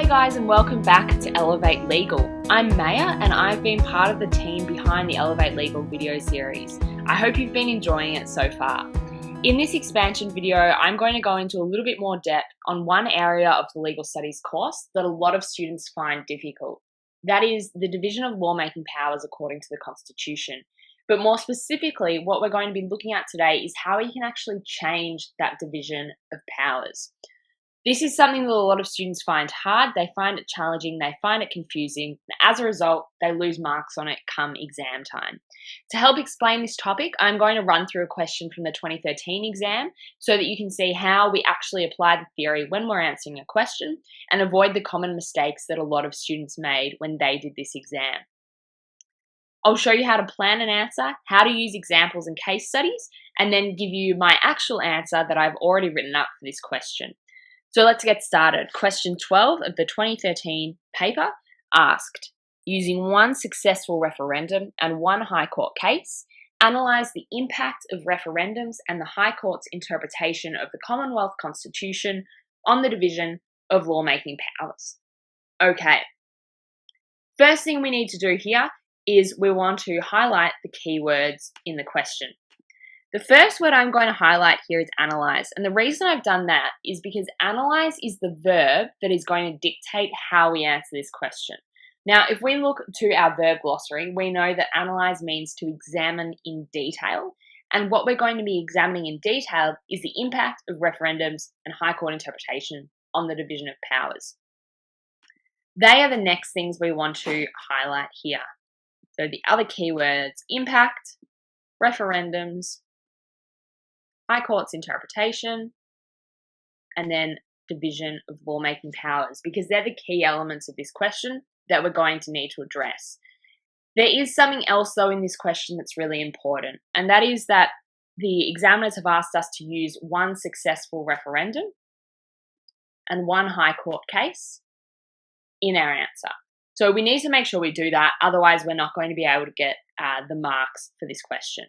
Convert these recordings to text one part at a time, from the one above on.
Hey guys, and welcome back to Elevate Legal. I'm Maya and I've been part of the team behind the Elevate Legal video series. I hope you've been enjoying it so far. In this expansion video, I'm going to go into a little bit more depth on one area of the legal studies course that a lot of students find difficult. That is the division of lawmaking powers according to the Constitution. But more specifically, what we're going to be looking at today is how we can actually change that division of powers. This is something that a lot of students find hard, they find it challenging, they find it confusing, and as a result, they lose marks on it come exam time. To help explain this topic, I'm going to run through a question from the 2013 exam so that you can see how we actually apply the theory when we're answering a question and avoid the common mistakes that a lot of students made when they did this exam. I'll show you how to plan an answer, how to use examples and case studies, and then give you my actual answer that I've already written up for this question. So let's get started. Question 12 of the 2013 paper asked, using one successful referendum and one High Court case, analyse the impact of referendums and the High Court's interpretation of the Commonwealth Constitution on the division of lawmaking powers. Okay, first thing we need to do here is we want to highlight the keywords in the question. The first word I'm going to highlight here is analyse, and the reason I've done that is because analyse is the verb that is going to dictate how we answer this question. Now, if we look to our verb glossary, we know that analyse means to examine in detail, and what we're going to be examining in detail is the impact of referendums and High Court interpretation on the division of powers. They are the next things we want to highlight here. So the other keywords: impact, referendums, High Court's interpretation, and then division of lawmaking powers, because they're the key elements of this question that we're going to need to address. There is something else though in this question that's really important, and that is that the examiners have asked us to use one successful referendum and one High Court case in our answer. So we need to make sure we do that, otherwise we're not going to be able to get the marks for this question.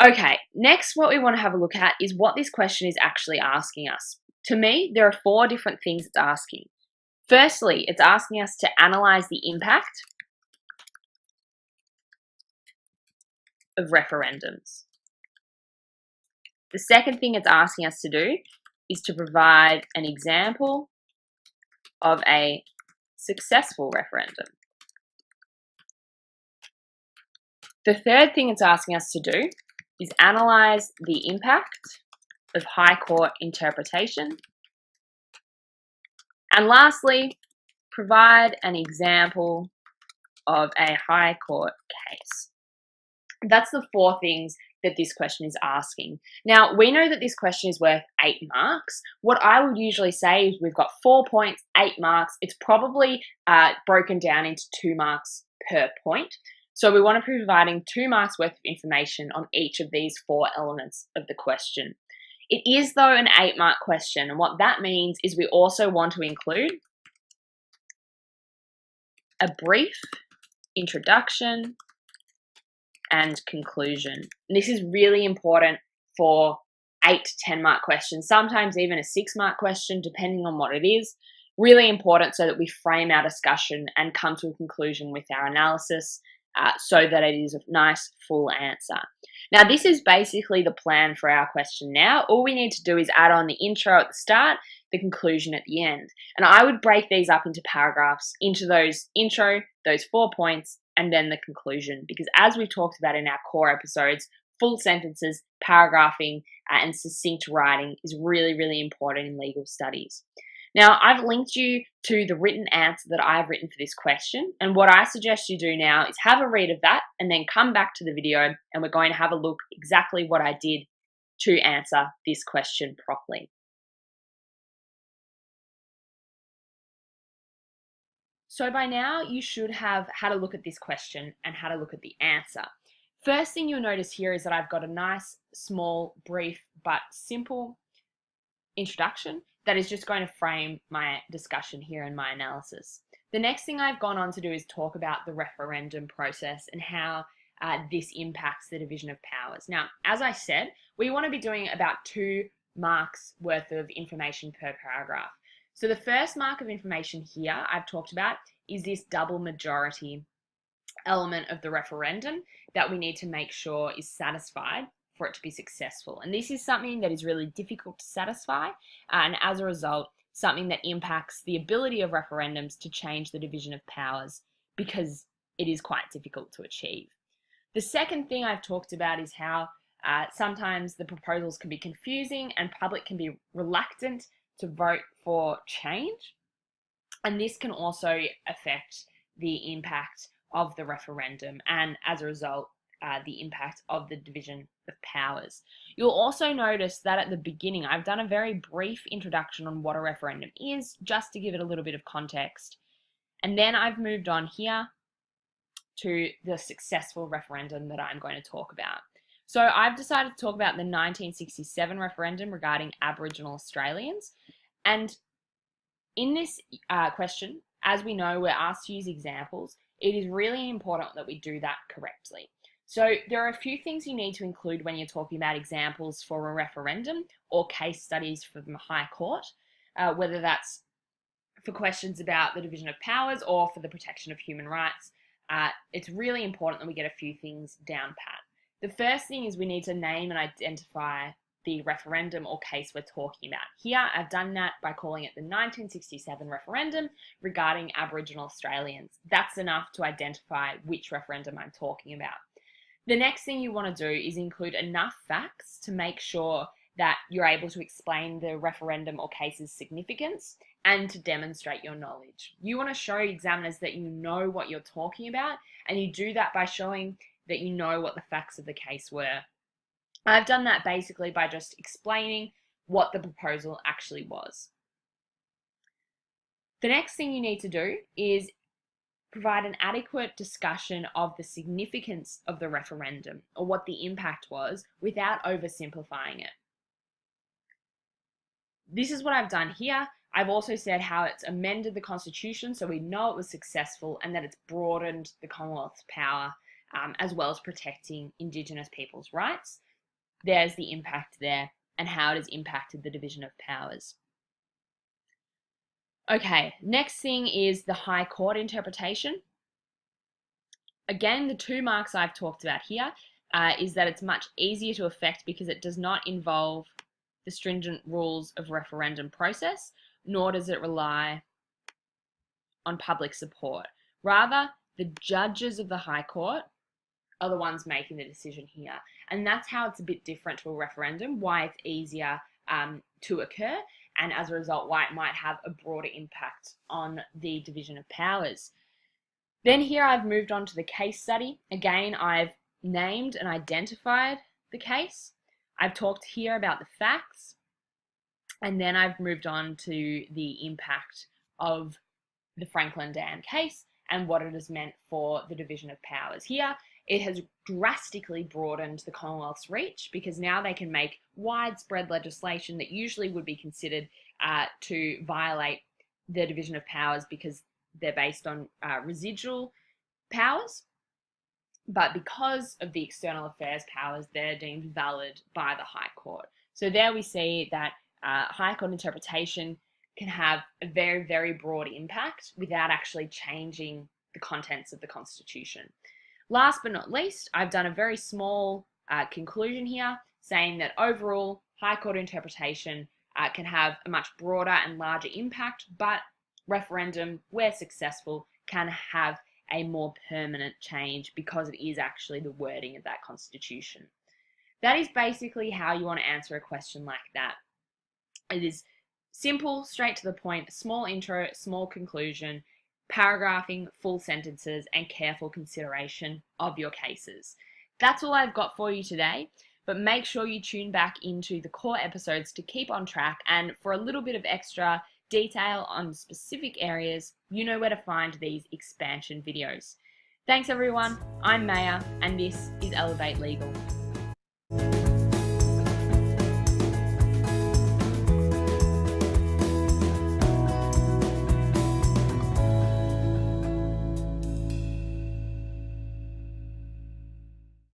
Okay, next what we want to have a look at is what this question is actually asking us. To me, there are four different things it's asking. Firstly, it's asking us to analyse the impact of referendums. The second thing it's asking us to do is to provide an example of a successful referendum. The third thing it's asking us to do is analyse the impact of High Court interpretation. And lastly, provide an example of a High Court case. That's the four things that this question is asking. Now, we know that this question is worth 8 marks. What I would usually say is we've got 4 points, 8 marks. It's probably broken down into 2 marks per point. So we want to be providing 2 marks worth of information on each of these 4 elements of the question. It is, though, an 8-mark question, and what that means is we also want to include a brief introduction and conclusion. And this is really important for 8 to 10 mark questions, sometimes even a 6-mark question, depending on what it is. Really important so that we frame our discussion and come to a conclusion with our analysis, so that it is a nice full answer. Now, this is basically the plan for our question now. All we need to do is add on the intro at the start, the conclusion at the end. And I would break these up into paragraphs, into those intro, those 4 points, and then the conclusion. Because as we've talked about in our core episodes, full sentences, paragraphing, and succinct writing is really, really important in legal studies. Now, I've linked you to the written answer that I've written for this question, and what I suggest you do now is have a read of that and then come back to the video and we're going to have a look exactly what I did to answer this question properly. So by now, you should have had a look at this question and had a look at the answer. First thing you'll notice here is that I've got a nice, small, brief, but simple introduction that is just going to frame my discussion here and my analysis. The next thing I've gone on to do is talk about the referendum process and how this impacts the division of powers. Now, as I said, we want to be doing about 2 marks worth of information per paragraph. So the first mark of information here I've talked about is this double majority element of the referendum that we need to make sure is satisfied for it to be successful. And this is something that is really difficult to satisfy, and as a result, something that impacts the ability of referendums to change the division of powers because it is quite difficult to achieve. The second thing I've talked about is how sometimes the proposals can be confusing and public can be reluctant to vote for change. And this can also affect the impact of the referendum and, as a result, the impact of the division of powers. You'll also notice that at the beginning, I've done a very brief introduction on what a referendum is, just to give it a little bit of context. And then I've moved on here to the successful referendum that I'm going to talk about. So I've decided to talk about the 1967 referendum regarding Aboriginal Australians. And in this question, as we know, we're asked to use examples. It is really important that we do that correctly. So there are a few things you need to include when you're talking about examples for a referendum or case studies from the High Court, whether that's for questions about the division of powers or for the protection of human rights. It's really important that we get a few things down pat. The first thing is we need to name and identify the referendum or case we're talking about. Here, I've done that by calling it the 1967 referendum regarding Aboriginal Australians. That's enough to identify which referendum I'm talking about. The next thing you want to do is include enough facts to make sure that you're able to explain the referendum or case's significance and to demonstrate your knowledge. You want to show examiners that you know what you're talking about, and you do that by showing that you know what the facts of the case were. I've done that basically by just explaining what the proposal actually was. The next thing you need to do is provide an adequate discussion of the significance of the referendum or what the impact was without oversimplifying it. This is what I've done here. I've also said how it's amended the Constitution so we know it was successful and that it's broadened the Commonwealth's power as well as protecting Indigenous people's rights. There's the impact there and how it has impacted the division of powers. Okay, next thing is the High Court interpretation. Again, the 2 marks I've talked about here is that it's much easier to effect because it does not involve the stringent rules of referendum process, nor does it rely on public support. Rather, the judges of the High Court are the ones making the decision here. And that's how it's a bit different to a referendum, why it's easier to occur, and as a result, why it might have a broader impact on the division of powers. Then here I've moved on to the case study. Again, I've named and identified the case. I've talked here about the facts, and then I've moved on to the impact of the Franklin Dam case and what it has meant for the division of powers. Here, it has drastically broadened the Commonwealth's reach because now they can make widespread legislation that usually would be considered to violate the division of powers because they're based on residual powers. But because of the external affairs powers, they're deemed valid by the High Court. So there we see that High Court interpretation can have a very, very broad impact without actually changing the contents of the Constitution. Last but not least, I've done a very small conclusion here saying that overall, High Court interpretation can have a much broader and larger impact, but referendum, where successful, can have a more permanent change because it is actually the wording of that Constitution. That is basically how you want to answer a question like that. It is simple, straight to the point, a small intro, small conclusion, paragraphing, full sentences, and careful consideration of your cases. That's all I've got for you today, but make sure you tune back into the core episodes to keep on track, and for a little bit of extra detail on specific areas, you know where to find these expansion videos. Thanks everyone, I'm Maya, and this is Elevate Legal.